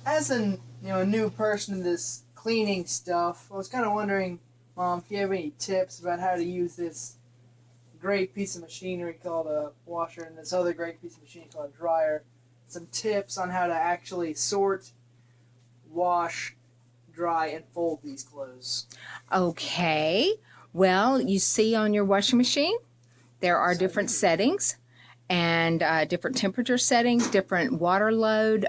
as a new person in this cleaning stuff, I was kind of wondering, Mom, if you have any tips about how to use this great piece of machinery called a washer and this other great piece of machinery called a dryer. Some tips on how to actually sort, wash, dry, and fold these clothes. Okay. Well, you see on your washing machine, there are different settings and different temperature settings, different water load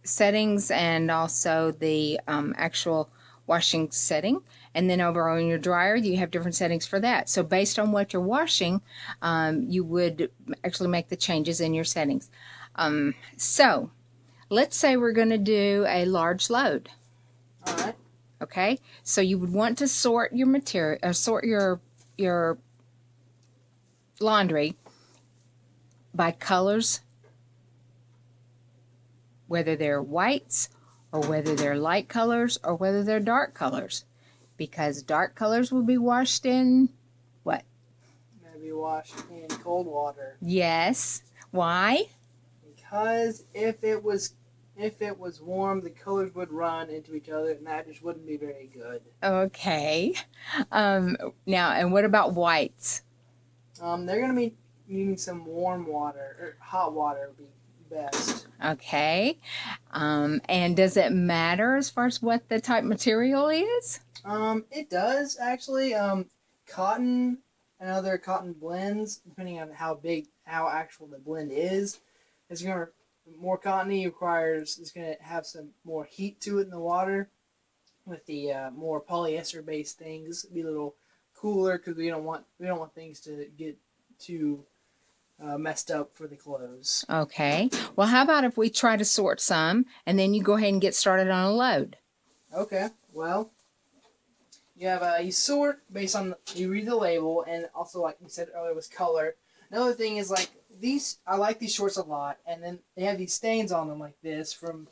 settings, and also the actual washing setting. And then over on your dryer, you have different settings for that. So based on what you're washing, you would actually make the changes in your settings. So let's say we're going to do a large load. All right. Okay, so you would want to sort your material, sort your laundry by colors, whether they're whites or whether they're light colors or whether they're dark colors, because dark colors will be washed in what? Maybe washed in cold water. Yes. Why? Because if it was warm, the colors would run into each other, and that just wouldn't be very good. Okay. Now, and what about whites? They're gonna be needing some warm water or hot water would be best. Okay. And does it matter as far as what the type material is? It does actually. Cotton and other cotton blends, depending on how actual the blend is gonna more cottony is gonna have some more heat to it in the water. With the more polyester based things, be a little cooler because we don't want things to get too messed up for the clothes. Okay. Well, how about if we try to sort some and then you go ahead and get started on a load? Okay. Well, you sort based on you read the label, and also like we said earlier was color. Another thing is like these. I like these shorts a lot, and then they have these stains on them like this from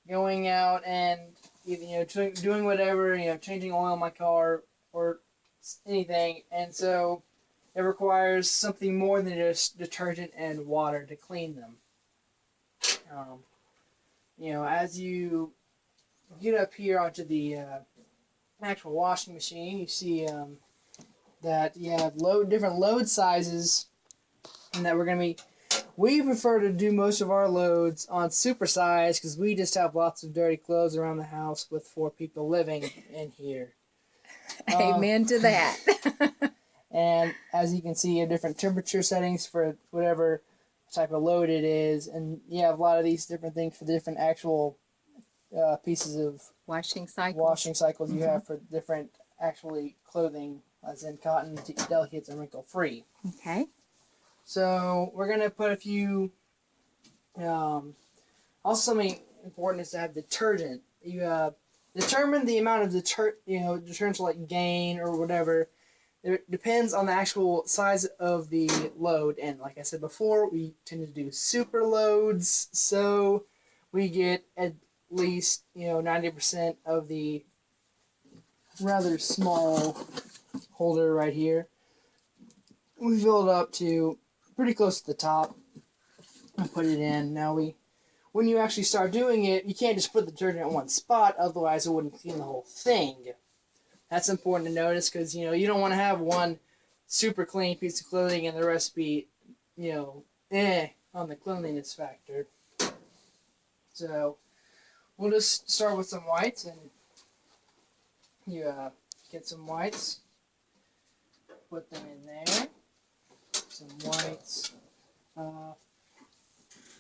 going out and doing whatever, changing oil in my car or anything, and so it requires something more than just detergent and water to clean them. As you get up here onto the actual washing machine, you see that you have different load sizes, and that we prefer to do most of our loads on supersize because we just have lots of dirty clothes around the house with 4 people living in here. Amen to that. And as you can see, you have different temperature settings for whatever type of load it is, and you have a lot of these different things for the different actual pieces of washing cycles you have for different actually clothing, as in cotton, delicates, and wrinkle free. Okay. So we're gonna put a few. Also, something important is to have detergent. You determine the amount of detergent like Gain or whatever. It depends on the actual size of the load, and like I said before, we tend to do super loads, so we get at least 90% of the rather small holder right here. We fill it up to pretty close to the top and put it in. Now when you actually start doing it, you can't just put the detergent in one spot, otherwise it wouldn't clean the whole thing. That's important to notice because you don't want to have one super clean piece of clothing and the rest be on the cleanliness factor. So we'll just start with some whites, and you get some whites, put them in there. Some whites.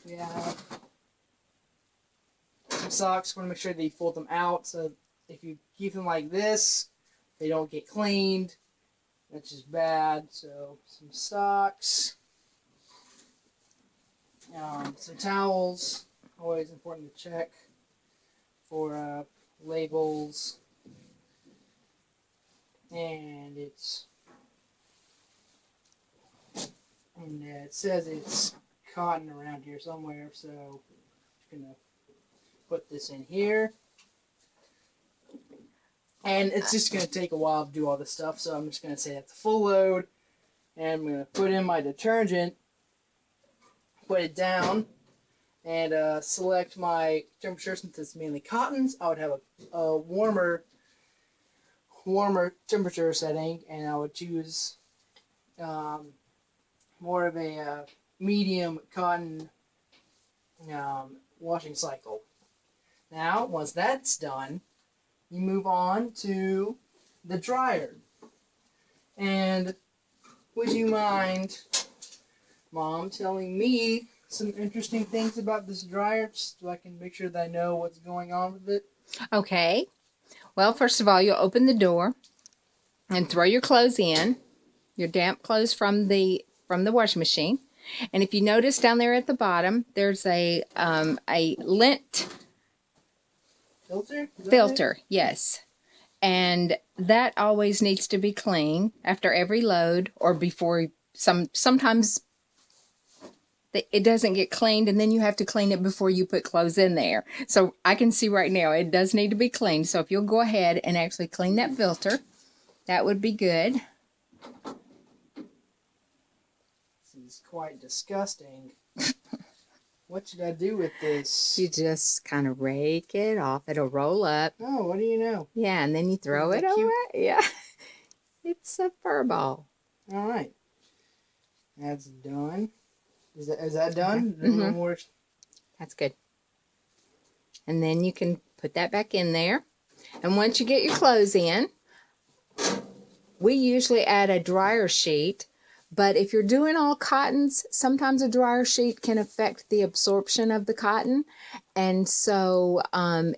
We have some socks. Want to make sure that you fold them out, so if you keep them like this, they don't get cleaned, which is bad. So some socks, some towels. Always important to check for labels, and it says it's cotton around here somewhere, so I'm just gonna put this in here. And it's just going to take a while to do all this stuff, so I'm just going to say that's a full load. And I'm going to put in my detergent, put it down, and select my temperature. Since it's mainly cottons, I would have a warmer temperature setting, and I would choose um, more of a medium cotton washing cycle. Now, once that's done, you move on to the dryer. And would you mind, Mom, telling me some interesting things about this dryer just so I can make sure that I know what's going on with it? Okay. Well, first of all, you'll open the door and throw your clothes in, your damp clothes from the washing machine. And if you notice down there at the bottom, there's a lint Filter? Is that it? filter. Yes. And that always needs to be cleaned after every load or before sometimes it doesn't get cleaned and then you have to clean it before you put clothes in there. So I can see right now it does need to be cleaned. So if you'll go ahead and actually clean that filter, that would be good. This is quite disgusting. What should I do with this? You just kind of rake it off. It'll roll up. Oh, what do you know? Yeah, and then you throw it away. Yeah. It's a fur ball. All right. That's done. Is that done? Okay. No more. That's good. And then you can put that back in there. And once you get your clothes in, we usually add a dryer sheet. But if you're doing all cottons, sometimes a dryer sheet can affect the absorption of the cotton. And so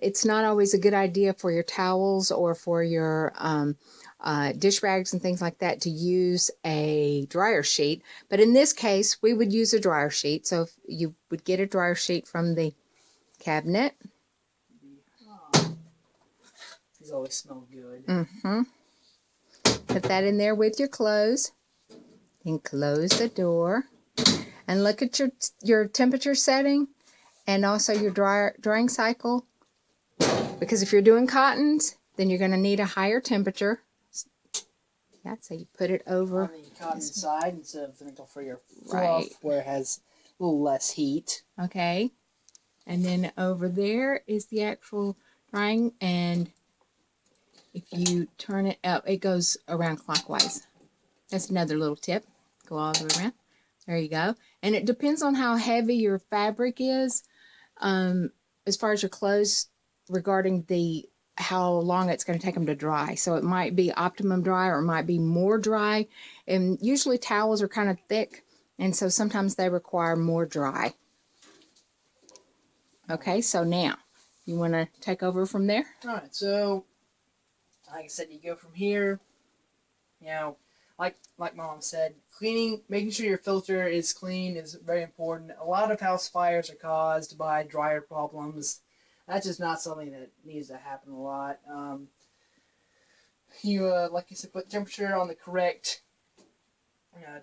it's not always a good idea for your towels or for your dish rags and things like that to use a dryer sheet. But in this case, we would use a dryer sheet. So if you would get a dryer sheet from the cabinet. Oh, these always smell good. Mm-hmm. Put that in there with your clothes. Then close the door. And look at your temperature setting and also your drying cycle. Because if you're doing cottons, then you're going to need a higher temperature. Yeah, so you put it over on the cotton side instead of the for your fluff, right, where it has a little less heat. Okay. And then over there is the actual drying, and if you turn it up, it goes around clockwise. That's another little tip. Go all the way around. There you go. And it depends on how heavy your fabric is, as far as your clothes, regarding how long it's going to take them to dry. So it might be optimum dry or it might be more dry. And usually towels are kind of thick, and so sometimes they require more dry. Okay, so now you want to take over from there? All right, so like I said, you go from here. You know, like Mom said, making sure your filter is clean is very important. A lot of house fires are caused by dryer problems. That's just not something that needs to happen a lot. You like you said, put temperature on the correct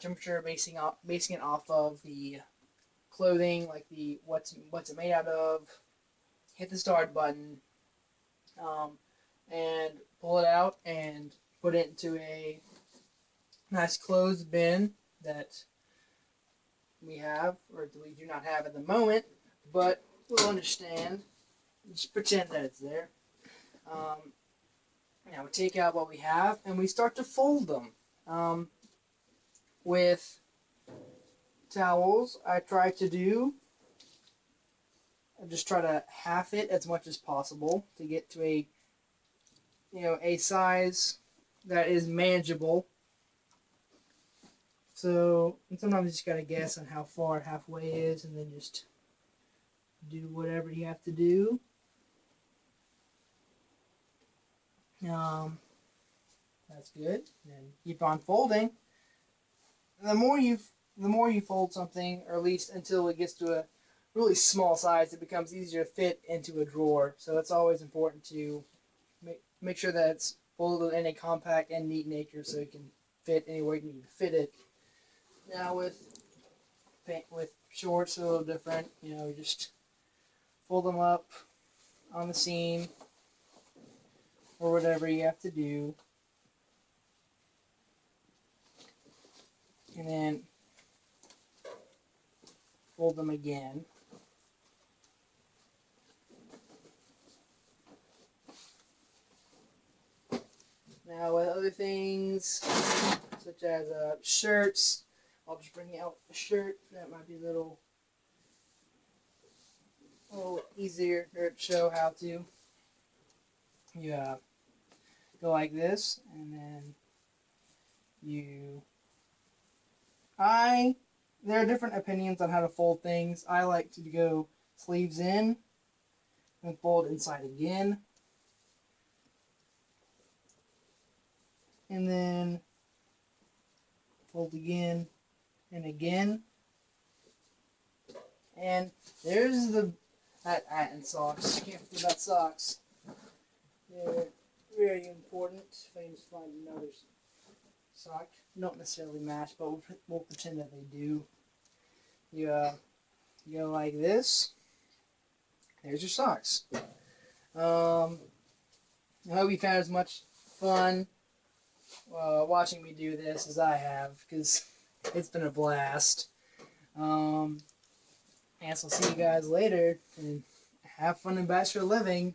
temperature, basing it off of the clothing, like what's it made out of. Hit the start button, and pull it out and put it into a nice closed bin that we have, or that we do not have at the moment, but we'll understand. Just pretend that it's there. Now we take out what we have and we start to fold them. With towels, I just try to half it as much as possible to get to a size that is manageable. So sometimes you just gotta guess on how far halfway is, and then just do whatever you have to do. That's good. And keep on folding. The more you fold something, or at least until it gets to a really small size, it becomes easier to fit into a drawer. So it's always important to make sure that it's folded in a compact and neat nature, so it can fit anywhere you need to fit it. Now with shorts, a little different. You just fold them up on the seam or whatever you have to do, and then fold them again. Now with other things, such as shirts, I'll just bring out a shirt that might be a little easier to show how to. You go like this, and then there are different opinions on how to fold things. I like to go sleeves in and fold inside again. And then fold again and again. And there's the and socks. Can't forget about socks. They're very important. If I can just find another sock, don't necessarily match, but we'll pretend that they do. You go like this. There's your socks. I hope you found as much fun watching me do this as I have, because it's been a blast. And so I'll see you guys later, and have fun in Bachelor Living.